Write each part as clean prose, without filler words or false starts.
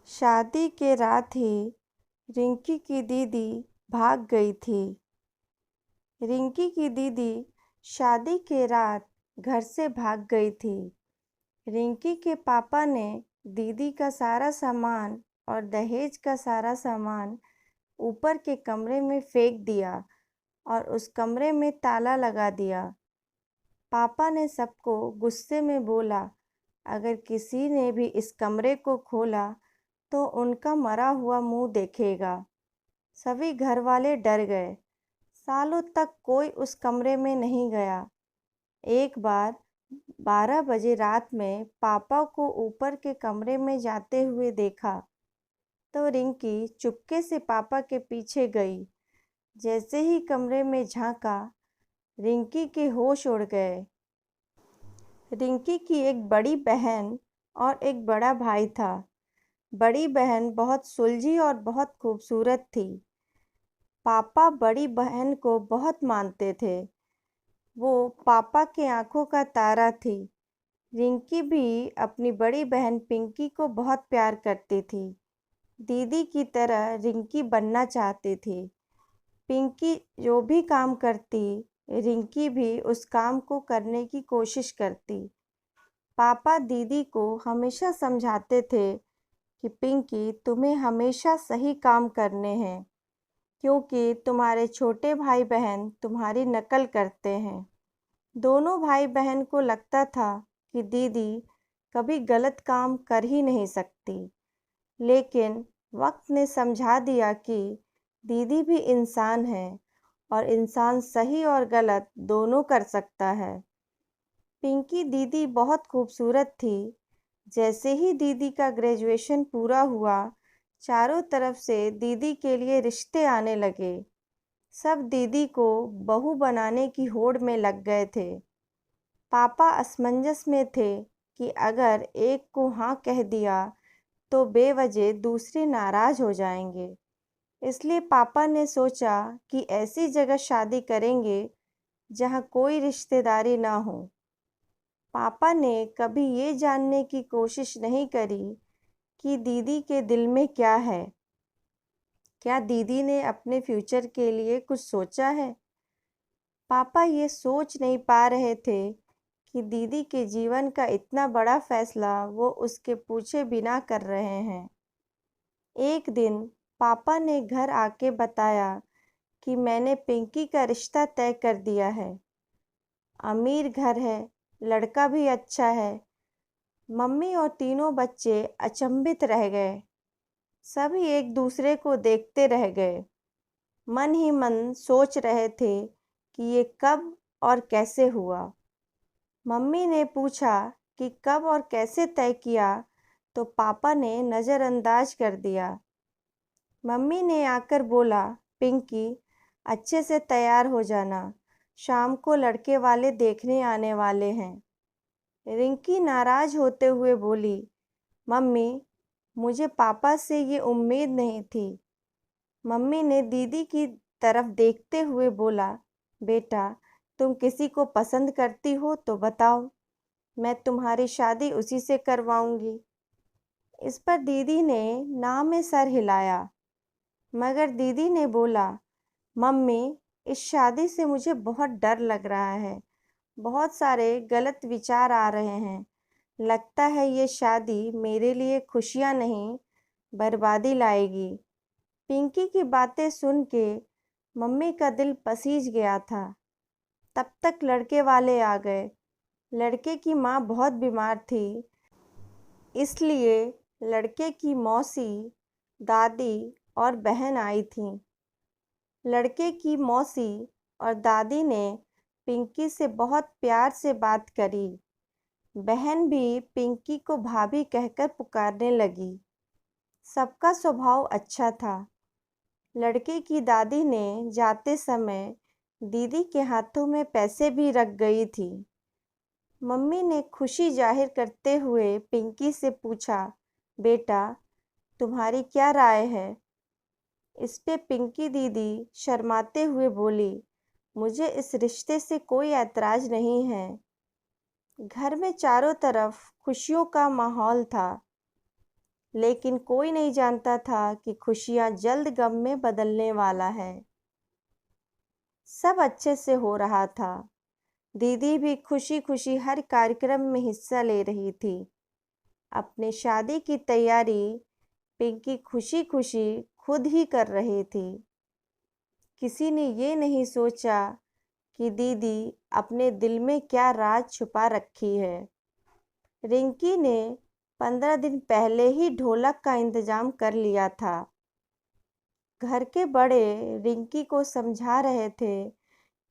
शादी के रात ही रिंकी की दीदी भाग गई थी। रिंकी की दीदी शादी के रात घर से भाग गई थी। रिंकी के पापा ने दीदी का सारा सामान और दहेज का सारा सामान ऊपर के कमरे में फेंक दिया और उस कमरे में ताला लगा दिया। पापा ने सबको गुस्से में बोला, अगर किसी ने भी इस कमरे को खोला तो उनका मरा हुआ मुंह देखेगा। सभी घर वाले डर गए। सालों तक कोई उस कमरे में नहीं गया। एक बार 12 बजे रात में पापा को ऊपर के कमरे में जाते हुए देखा तो रिंकी चुपके से पापा के पीछे गई। जैसे ही कमरे में झांका, रिंकी के होश उड़ गए। रिंकी की एक बड़ी बहन और एक बड़ा भाई था। बड़ी बहन बहुत सुलझी और बहुत खूबसूरत थी। पापा बड़ी बहन को बहुत मानते थे। वो पापा के आंखों का तारा थी। रिंकी भी अपनी बड़ी बहन पिंकी को बहुत प्यार करती थी। दीदी की तरह रिंकी बनना चाहती थी। पिंकी जो भी काम करती, रिंकी भी उस काम को करने की कोशिश करती। पापा दीदी को हमेशा समझाते थे कि पिंकी, तुम्हें हमेशा सही काम करने हैं, क्योंकि तुम्हारे छोटे भाई बहन तुम्हारी नकल करते हैं। दोनों भाई बहन को लगता था कि दीदी कभी गलत काम कर ही नहीं सकती, लेकिन वक्त ने समझा दिया कि दीदी भी इंसान है और इंसान सही और गलत दोनों कर सकता है। पिंकी दीदी बहुत खूबसूरत थी। जैसे ही दीदी का ग्रेजुएशन पूरा हुआ, चारों तरफ से दीदी के लिए रिश्ते आने लगे। सब दीदी को बहू बनाने की होड़ में लग गए थे। पापा असमंजस में थे कि अगर एक को हाँ कह दिया तो बेवजह दूसरे नाराज हो जाएंगे। इसलिए पापा ने सोचा कि ऐसी जगह शादी करेंगे जहाँ कोई रिश्तेदारी ना हो। पापा ने कभी ये जानने की कोशिश नहीं करी कि दीदी के दिल में क्या है। क्या दीदी ने अपने फ्यूचर के लिए कुछ सोचा है? पापा ये सोच नहीं पा रहे थे कि दीदी के जीवन का इतना बड़ा फैसला वो उसके पूछे बिना कर रहे हैं। एक दिन पापा ने घर आके बताया कि मैंने पिंकी का रिश्ता तय कर दिया है। अमीर घर है, लड़का भी अच्छा है। मम्मी और तीनों बच्चे अचंभित रह गए। सभी एक दूसरे को देखते रह गए। मन ही मन सोच रहे थे कि ये कब और कैसे हुआ। मम्मी ने पूछा कि कब और कैसे तय किया, तो पापा ने नज़रअंदाज कर दिया। मम्मी ने आकर बोला, पिंकी, अच्छे से तैयार हो जाना, शाम को लड़के वाले देखने आने वाले हैं। रिंकी नाराज होते हुए बोली, मम्मी, मुझे पापा से ये उम्मीद नहीं थी। मम्मी ने दीदी की तरफ देखते हुए बोला, बेटा, तुम किसी को पसंद करती हो तो बताओ, मैं तुम्हारी शादी उसी से करवाऊंगी। इस पर दीदी ने ना में सर हिलाया, मगर दीदी ने बोला, मम्मी, इस शादी से मुझे बहुत डर लग रहा है। बहुत सारे गलत विचार आ रहे हैं। लगता है ये शादी मेरे लिए खुशियाँ नहीं, बर्बादी लाएगी। पिंकी की बातें सुन के मम्मी का दिल पसीज गया था। तब तक लड़के वाले आ गए। लड़के की माँ बहुत बीमार थी, इसलिए लड़के की मौसी, दादी और बहन आई थीं। लड़के की मौसी और दादी ने पिंकी से बहुत प्यार से बात करी। बहन भी पिंकी को भाभी कहकर पुकारने लगी। सबका स्वभाव अच्छा था। लड़के की दादी ने जाते समय दीदी के हाथों में पैसे भी रख गई थी। मम्मी ने खुशी जाहिर करते हुए पिंकी से पूछा, बेटा, तुम्हारी क्या राय है? इस पे पिंकी दीदी शर्माते हुए बोली, मुझे इस रिश्ते से कोई ऐतराज नहीं है। घर में चारों तरफ खुशियों का माहौल था। लेकिन कोई नहीं जानता था कि खुशियाँ जल्द गम में बदलने वाला है। सब अच्छे से हो रहा था। दीदी भी खुशी खुशी हर कार्यक्रम में हिस्सा ले रही थी। अपने शादी की तैयारी पिंकी खुशी खुशी खुद ही कर रही थी। किसी ने ये नहीं सोचा कि दीदी अपने दिल में क्या राज छुपा रखी है। रिंकी ने 15 दिन पहले ही ढोलक का इंतजाम कर लिया था। घर के बड़े रिंकी को समझा रहे थे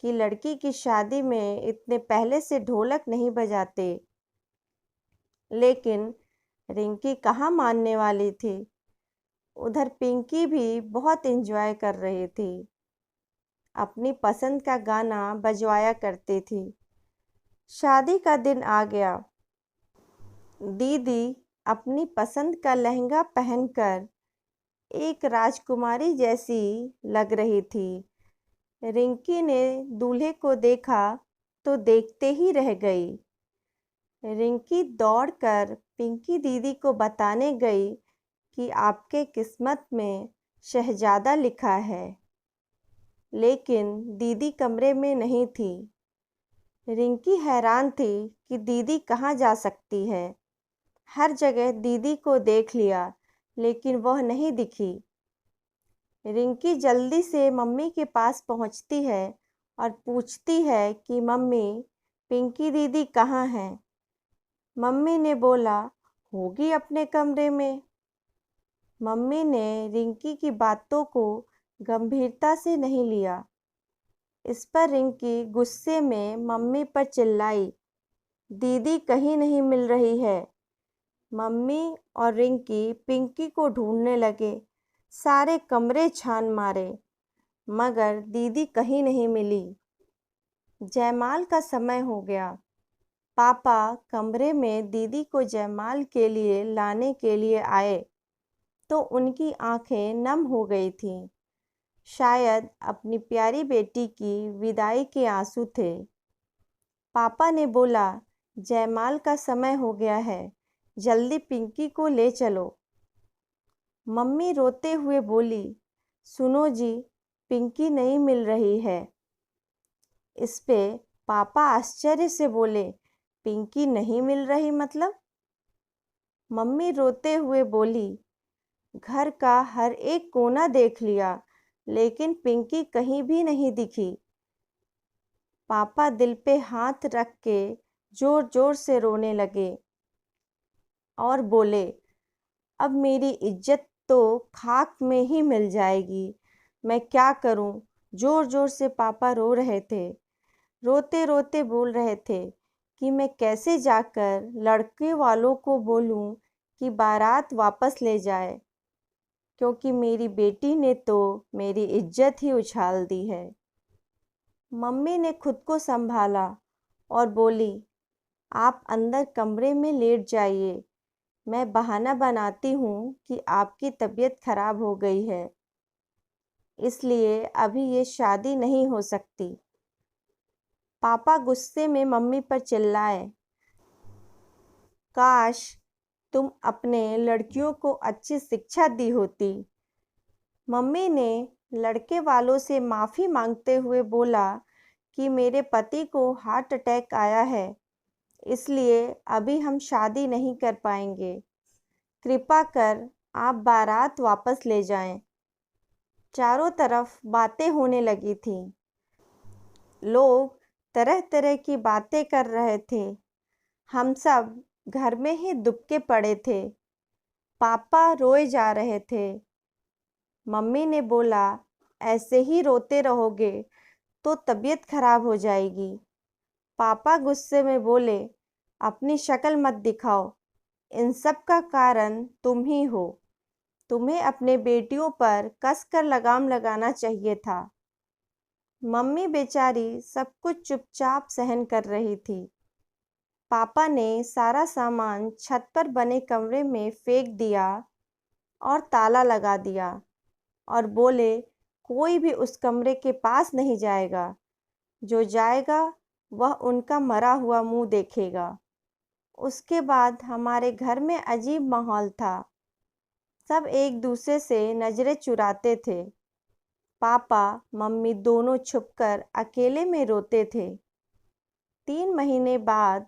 कि लड़की की शादी में इतने पहले से ढोलक नहीं बजाते, लेकिन रिंकी कहाँ मानने वाली थी। उधर पिंकी भी बहुत एंजॉय कर रही थी। अपनी पसंद का गाना बजवाया करती थी। शादी का दिन आ गया। दीदी अपनी पसंद का लहंगा पहनकर एक राजकुमारी जैसी लग रही थी। रिंकी ने दूल्हे को देखा तो देखते ही रह गई। रिंकी दौड़कर पिंकी दीदी को बताने गई कि आपके किस्मत में शहजादा लिखा है। लेकिन दीदी कमरे में नहीं थी। रिंकी हैरान थी कि दीदी कहाँ जा सकती है। हर जगह दीदी को देख लिया, लेकिन वह नहीं दिखी। रिंकी जल्दी से मम्मी के पास पहुंचती है और पूछती है कि मम्मी, पिंकी दीदी कहाँ हैं? मम्मी ने बोला, होगी अपने कमरे में। मम्मी ने रिंकी की बातों को गंभीरता से नहीं लिया। इस पर रिंकी गुस्से में मम्मी पर चिल्लाई, दीदी कहीं नहीं मिल रही है। मम्मी और रिंकी पिंकी को ढूंढने लगे। सारे कमरे छान मारे, मगर दीदी कहीं नहीं मिली। जयमाल का समय हो गया। पापा कमरे में दीदी को जयमाल के लिए लाने के लिए आए तो उनकी आंखें नम हो गई थीं। शायद अपनी प्यारी बेटी की विदाई के आंसू थे। पापा ने बोला, जयमाल का समय हो गया है, जल्दी पिंकी को ले चलो। मम्मी रोते हुए बोली, सुनो जी, पिंकी नहीं मिल रही है। इस पे पापा आश्चर्य से बोले, पिंकी नहीं मिल रही मतलब? मम्मी रोते हुए बोली, घर का हर एक कोना देख लिया, लेकिन पिंकी कहीं भी नहीं दिखी। पापा दिल पे हाथ रख के जोर जोर से रोने लगे और बोले, अब मेरी इज्जत तो खाक में ही मिल जाएगी। मैं क्या करूं? जोर जोर से पापा रो रहे थे। रोते रोते बोल रहे थे कि मैं कैसे जाकर लड़के वालों को बोलूं कि बारात वापस ले जाए, क्योंकि मेरी बेटी ने तो मेरी इज्जत ही उछाल दी है। मम्मी ने खुद को संभाला और बोली, आप अंदर कमरे में लेट जाइए। मैं बहाना बनाती हूँ कि आपकी तबीयत खराब हो गई है, इसलिए अभी ये शादी नहीं हो सकती। पापा गुस्से में मम्मी पर चिल्लाए, काश तुम अपने लड़कियों को अच्छी शिक्षा दी होती। मम्मी ने लड़के वालों से माफ़ी मांगते हुए बोला कि मेरे पति को हार्ट अटैक आया है, इसलिए अभी हम शादी नहीं कर पाएंगे। कृपा कर आप बारात वापस ले जाएं। चारों तरफ बातें होने लगी थीं। लोग तरह तरह की बातें कर रहे थे। हम सब घर में ही दुबके पड़े थे। पापा रोए जा रहे थे। मम्मी ने बोला, ऐसे ही रोते रहोगे तो तबीयत खराब हो जाएगी। पापा गुस्से में बोले, अपनी शक्ल मत दिखाओ, इन सब का कारण तुम ही हो। तुम्हें अपने बेटियों पर कसकर लगाम लगाना चाहिए था। मम्मी बेचारी सब कुछ चुपचाप सहन कर रही थी। पापा ने सारा सामान छत पर बने कमरे में फेंक दिया और ताला लगा दिया और बोले, कोई भी उस कमरे के पास नहीं जाएगा। जो जाएगा वह उनका मरा हुआ मुंह देखेगा। उसके बाद हमारे घर में अजीब माहौल था। सब एक दूसरे से नजरें चुराते थे। पापा मम्मी दोनों छुपकर अकेले में रोते थे। 3 महीने बाद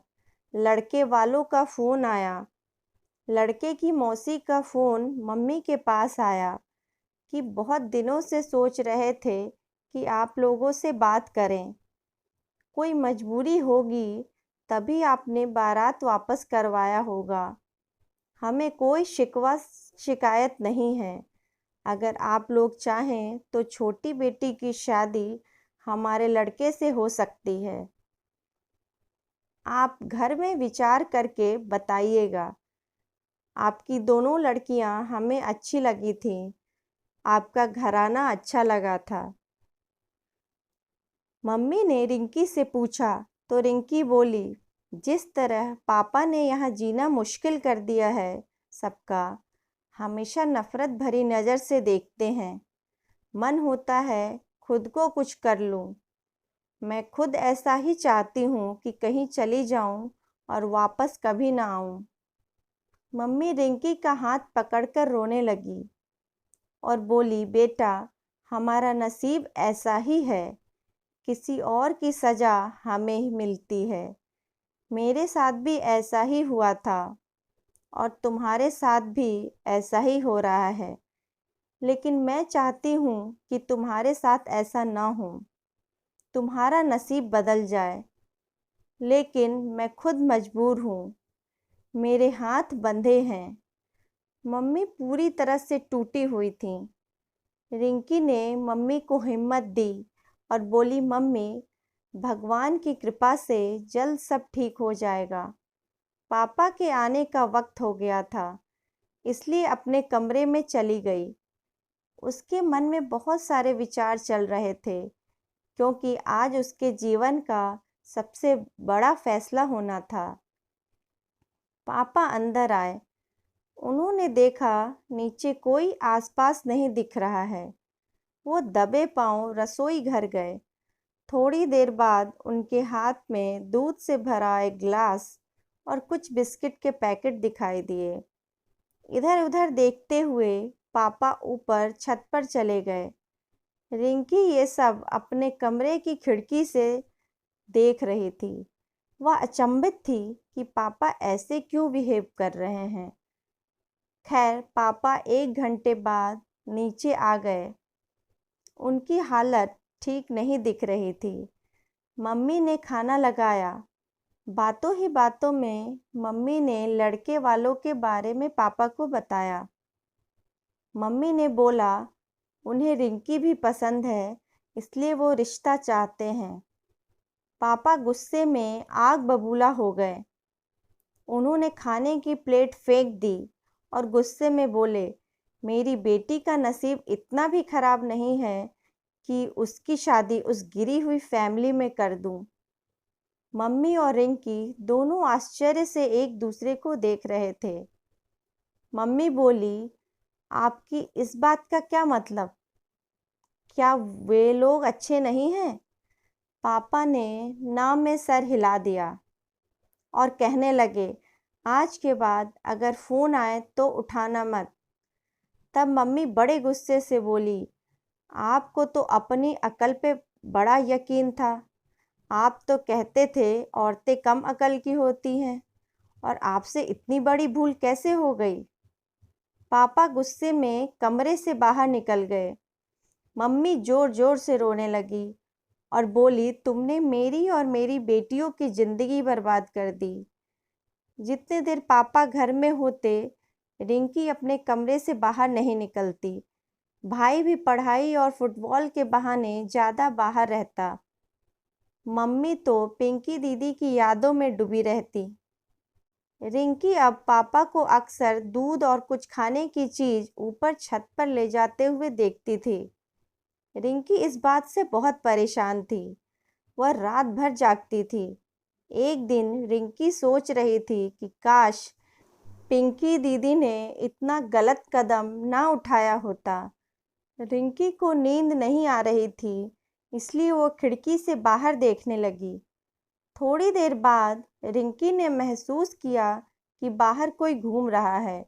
लड़के वालों का फ़ोन आया। लड़के की मौसी का फ़ोन मम्मी के पास आया कि बहुत दिनों से सोच रहे थे कि आप लोगों से बात करें। कोई मजबूरी होगी तभी आपने बारात वापस करवाया होगा। हमें कोई शिकवा शिकायत नहीं है। अगर आप लोग चाहें तो छोटी बेटी की शादी हमारे लड़के से हो सकती है। आप घर में विचार करके बताइएगा। आपकी दोनों लड़कियां हमें अच्छी लगी थीं। आपका घराना अच्छा लगा था। मम्मी ने रिंकी से पूछा तो रिंकी बोली, जिस तरह पापा ने यहाँ जीना मुश्किल कर दिया है, सबका हमेशा नफरत भरी नज़र से देखते हैं। मन होता है खुद को कुछ कर लूं। मैं खुद ऐसा ही चाहती हूँ कि कहीं चली जाऊं और वापस कभी ना आऊं। मम्मी रिंकी का हाथ पकड़कर रोने लगी और बोली, बेटा हमारा नसीब ऐसा ही है। किसी और की सज़ा हमें ही मिलती है। मेरे साथ भी ऐसा ही हुआ था और तुम्हारे साथ भी ऐसा ही हो रहा है। लेकिन मैं चाहती हूँ कि तुम्हारे साथ ऐसा ना हो, तुम्हारा नसीब बदल जाए। लेकिन मैं खुद मजबूर हूँ, मेरे हाथ बंधे हैं। मम्मी पूरी तरह से टूटी हुई थी। रिंकी ने मम्मी को हिम्मत दी और बोली, मम्मी भगवान की कृपा से जल्द सब ठीक हो जाएगा। पापा के आने का वक्त हो गया था, इसलिए अपने कमरे में चली गई। उसके मन में बहुत सारे विचार चल रहे थे, क्योंकि आज उसके जीवन का सबसे बड़ा फैसला होना था। पापा अंदर आए। उन्होंने देखा नीचे कोई आसपास नहीं दिख रहा है। वो दबे पांव रसोई घर गए। थोड़ी देर बाद उनके हाथ में दूध से भरा एक गिलास और कुछ बिस्किट के पैकेट दिखाई दिए। इधर उधर देखते हुए पापा ऊपर छत पर चले गए। रिंकी ये सब अपने कमरे की खिड़की से देख रही थी। वह अचंभित थी कि पापा ऐसे क्यों बिहेव कर रहे हैं। खैर पापा 1 घंटे बाद नीचे आ गए। उनकी हालत ठीक नहीं दिख रही थी। मम्मी ने खाना लगाया। बातों ही बातों में मम्मी ने लड़के वालों के बारे में पापा को बताया। मम्मी ने बोला, उन्हें रिंकी भी पसंद है, इसलिए वो रिश्ता चाहते हैं। पापा गुस्से में आग बबूला हो गए। उन्होंने खाने की प्लेट फेंक दी और गुस्से में बोले, मेरी बेटी का नसीब इतना भी खराब नहीं है कि उसकी शादी उस गिरी हुई फैमिली में कर दूं। मम्मी और रिंकी दोनों आश्चर्य से एक दूसरे को देख रहे थे। मम्मी बोली, आपकी इस बात का क्या मतलब? क्या वे लोग अच्छे नहीं हैं? पापा ने ना में सर हिला दिया और कहने लगे, आज के बाद अगर फ़ोन आए तो उठाना मत। तब मम्मी बड़े गुस्से से बोली, आपको तो अपनी अकल पे बड़ा यकीन था। आप तो कहते थे औरतें कम अकल की होती हैं, और आपसे इतनी बड़ी भूल कैसे हो गई? पापा गुस्से में कमरे से बाहर निकल गए। मम्मी जोर जोर से रोने लगी और बोली, तुमने मेरी और मेरी बेटियों की ज़िंदगी बर्बाद कर दी। जितने देर पापा घर में होते, रिंकी अपने कमरे से बाहर नहीं निकलती। भाई भी पढ़ाई और फुटबॉल के बहाने ज़्यादा बाहर रहता। मम्मी तो पिंकी दीदी की यादों में डूबी रहती। रिंकी अब पापा को अक्सर दूध और कुछ खाने की चीज़ ऊपर छत पर ले जाते हुए देखती थी। रिंकी इस बात से बहुत परेशान थी। वह रात भर जागती थी। एक दिन रिंकी सोच रही थी कि काश पिंकी दीदी ने इतना गलत कदम ना उठाया होता। रिंकी को नींद नहीं आ रही थी, इसलिए वो खिड़की से बाहर देखने लगी। थोड़ी देर बाद रिंकी ने महसूस किया कि बाहर कोई घूम रहा है।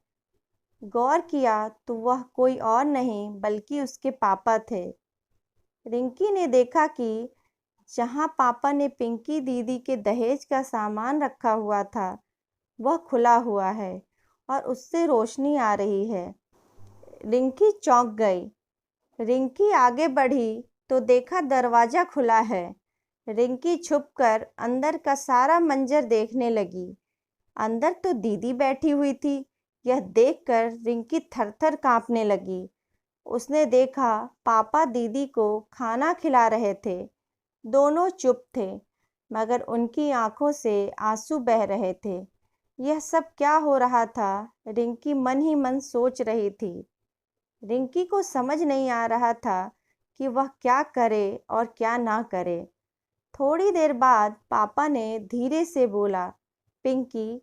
गौर किया तो वह कोई और नहीं बल्कि उसके पापा थे। रिंकी ने देखा कि जहाँ पापा ने पिंकी दीदी के दहेज का सामान रखा हुआ था वह खुला हुआ है और उससे रोशनी आ रही है। रिंकी चौंक गई। रिंकी आगे बढ़ी तो देखा दरवाजा खुला है। रिंकी छुपकर अंदर का सारा मंजर देखने लगी। अंदर तो दीदी बैठी हुई थी। यह देखकर रिंकी थर-थर कांपने लगी। उसने देखा पापा दीदी को खाना खिला रहे थे। दोनों चुप थे, मगर उनकी आंखों से आंसू बह रहे थे। यह सब क्या हो रहा था, रिंकी मन ही मन सोच रही थी। रिंकी को समझ नहीं आ रहा था कि वह क्या करे और क्या ना करे। थोड़ी देर बाद पापा ने धीरे से बोला, पिंकी,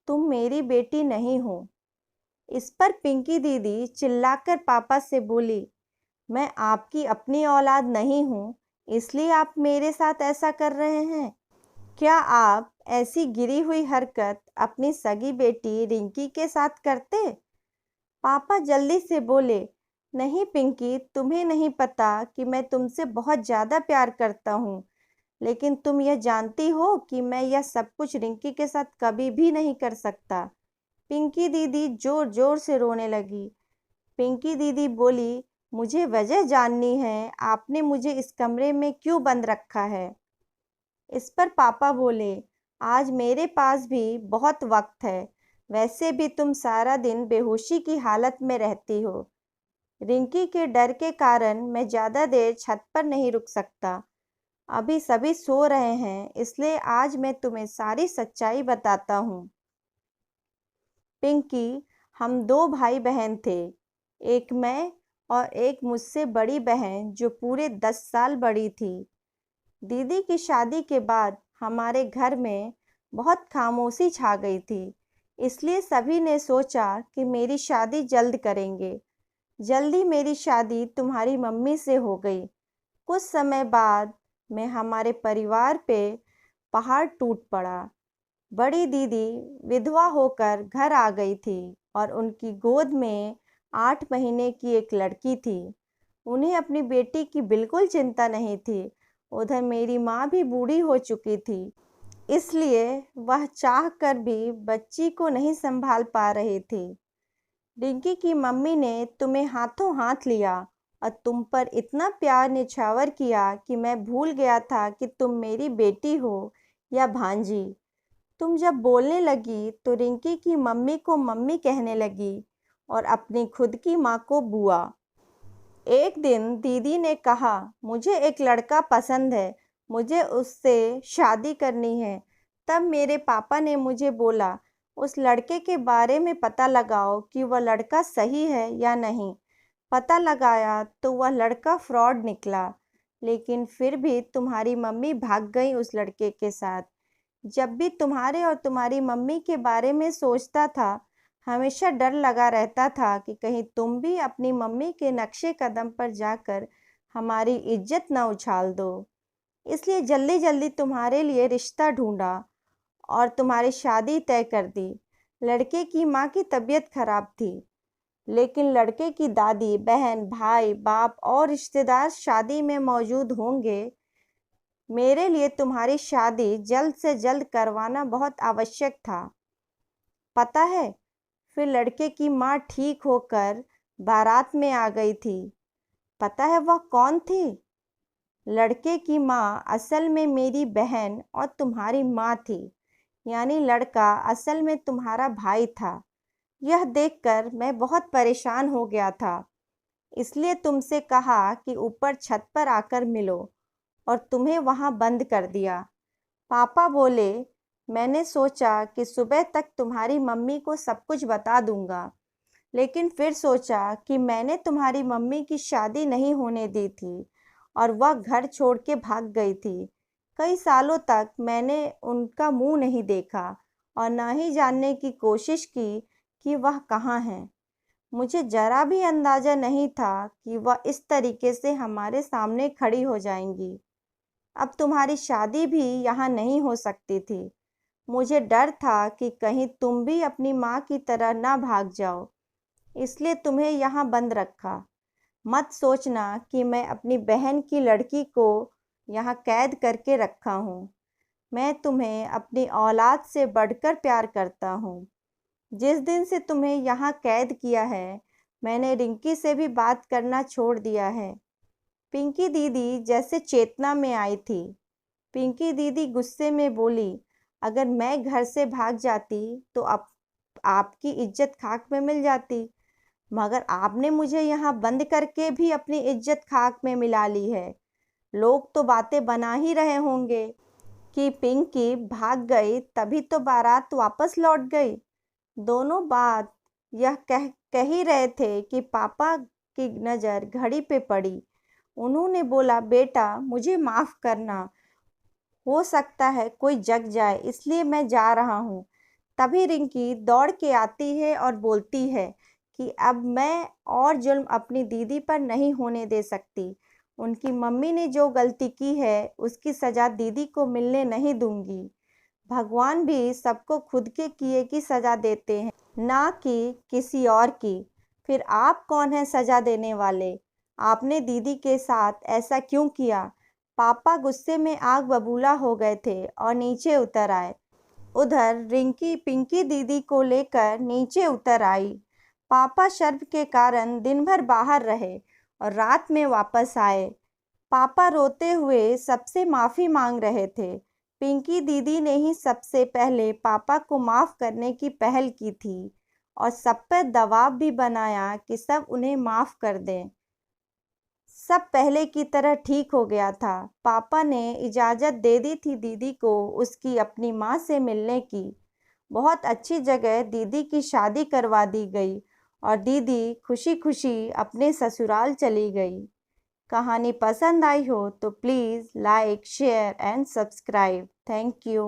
तुम मेरी बेटी नहीं हो। इस पर पिंकी दीदी चिल्लाकर पापा से बोली, मैं आपकी अपनी औलाद नहीं हूँ, इसलिए आप मेरे साथ ऐसा कर रहे हैं। क्या आप ऐसी गिरी हुई हरकत अपनी सगी बेटी रिंकी के साथ करते? पापा जल्दी से बोले, नहीं पिंकी, तुम्हें नहीं पता कि मैं तुमसे बहुत ज़्यादा प्यार करता हूँ, लेकिन तुम यह जानती हो कि मैं यह सब कुछ रिंकी के साथ कभी भी नहीं कर सकता। पिंकी दीदी जोर जोर से रोने लगी। पिंकी दीदी बोली, मुझे वजह जाननी है, आपने मुझे इस कमरे में क्यों बंद रखा है? इस पर पापा बोले, आज मेरे पास भी बहुत वक्त है, वैसे भी तुम सारा दिन बेहोशी की हालत में रहती हो। रिंकी के डर के कारण मैं ज़्यादा देर छत पर नहीं रुक सकता। अभी सभी सो रहे हैं, इसलिए आज मैं तुम्हें सारी सच्चाई बताता हूँ। पिंकी, हम दो भाई बहन थे, एक मैं और एक मुझसे बड़ी बहन जो पूरे 10 साल बड़ी थी। दीदी की शादी के बाद हमारे घर में बहुत खामोशी छा गई थी, इसलिए सभी ने सोचा कि मेरी शादी जल्द करेंगे। जल्दी मेरी शादी तुम्हारी मम्मी से हो गई। कुछ समय बाद में हमारे परिवार पे पहाड़ टूट पड़ा। बड़ी दीदी विधवा होकर घर आ गई थी और उनकी गोद में 8 महीने की एक लड़की थी। उन्हें अपनी बेटी की बिल्कुल चिंता नहीं थी। उधर मेरी माँ भी बूढ़ी हो चुकी थी, इसलिए वह चाह कर भी बच्ची को नहीं संभाल पा रही थी। रिंकी की मम्मी ने तुम्हें हाथों हाथ लिया और तुम पर इतना प्यार निछावर किया कि मैं भूल गया था कि तुम मेरी बेटी हो या भांजी। तुम जब बोलने लगी तो रिंकी की मम्मी को मम्मी कहने लगी और अपनी खुद की माँ को बुआ। एक दिन दीदी ने कहा, मुझे एक लड़का पसंद है, मुझे उससे शादी करनी है। तब मेरे पापा ने मुझे बोला, उस लड़के के बारे में पता लगाओ कि वह लड़का सही है या नहीं। पता लगाया तो वह लड़का फ्रॉड निकला, लेकिन फिर भी तुम्हारी मम्मी भाग गई उस लड़के के साथ। जब भी तुम्हारे और तुम्हारी मम्मी के बारे में सोचता था, हमेशा डर लगा रहता था कि कहीं तुम भी अपनी मम्मी के नक्शे कदम पर जाकर हमारी इज्जत न उछाल दो। इसलिए जल्दी जल्दी तुम्हारे लिए रिश्ता ढूंढा और तुम्हारी शादी तय कर दी। लड़के की माँ की तबीयत खराब थी, लेकिन लड़के की दादी, बहन, भाई, बाप और रिश्तेदार शादी में मौजूद होंगे। मेरे लिए तुम्हारी शादी जल्द से जल्द करवाना बहुत आवश्यक था। पता है, फिर लड़के की माँ ठीक होकर बारात में आ गई थी। पता है वह कौन थी? लड़के की माँ असल में मेरी बहन और तुम्हारी माँ थी, यानी लड़का असल में तुम्हारा भाई था। यह देखकर मैं बहुत परेशान हो गया था, इसलिए तुमसे कहा कि ऊपर छत पर आकर मिलो और तुम्हें वहाँ बंद कर दिया। पापा बोले, मैंने सोचा कि सुबह तक तुम्हारी मम्मी को सब कुछ बता दूंगा, लेकिन फिर सोचा कि मैंने तुम्हारी मम्मी की शादी नहीं होने दी थी और वह घर छोड़ के भाग गई थी। कई सालों तक मैंने उनका मुंह नहीं देखा और ना ही जानने की कोशिश की कि वह कहाँ हैं। मुझे जरा भी अंदाजा नहीं था कि वह इस तरीके से हमारे सामने खड़ी हो जाएंगी। अब तुम्हारी शादी भी यहाँ नहीं हो सकती थी। मुझे डर था कि कहीं तुम भी अपनी माँ की तरह ना भाग जाओ, इसलिए तुम्हें यहाँ बंद रखा। मत सोचना कि मैं अपनी बहन की लड़की को यहाँ कैद करके रखा हूँ। मैं तुम्हें अपनी औलाद से बढ़कर प्यार करता हूँ। जिस दिन से तुम्हें यहाँ कैद किया है, मैंने रिंकी से भी बात करना छोड़ दिया है। पिंकी दीदी जैसे चेतना में आई थी। पिंकी दीदी गुस्से में बोली, अगर मैं घर से भाग जाती तो आपकी इज्जत खाक में मिल जाती, मगर आपने मुझे यहाँ बंद करके भी अपनी इज्जत खाक में मिला ली है। लोग तो बातें बना ही रहे होंगे कि पिंकी भाग गई तभी तो बारात वापस लौट गई। दोनों बात यह कह ही रहे थे कि पापा की नज़र घड़ी पे पड़ी। उन्होंने बोला, बेटा मुझे माफ़ करना, हो सकता है कोई जग जाए इसलिए मैं जा रहा हूँ। तभी रिंकी दौड़ के आती है और बोलती है कि अब मैं और जुल्म अपनी दीदी पर नहीं होने दे सकती। उनकी मम्मी ने जो गलती की है उसकी सज़ा दीदी को मिलने नहीं दूंगी। भगवान भी सबको खुद के किए की सज़ा देते हैं, ना कि किसी और की। फिर आप कौन हैं सज़ा देने वाले? आपने दीदी के साथ ऐसा क्यों किया? पापा गुस्से में आग बबूला हो गए थे और नीचे उतर आए। उधर रिंकी पिंकी दीदी को लेकर नीचे उतर आई। पापा शर्म के कारण दिन भर बाहर रहे और रात में वापस आए। पापा रोते हुए सबसे माफ़ी मांग रहे थे। पिंकी दीदी ने ही सबसे पहले पापा को माफ़ करने की पहल की थी और सब पर दबाव भी बनाया कि सब उन्हें माफ़ कर दें। सब पहले की तरह ठीक हो गया था। पापा ने इजाज़त दे दी थी दीदी को उसकी अपनी माँ से मिलने की। बहुत अच्छी जगह दीदी की शादी करवा दी गई और दीदी खुशी खुशी अपने ससुराल चली गई। कहानी पसंद आई हो तो please like, share and subscribe. Thank you.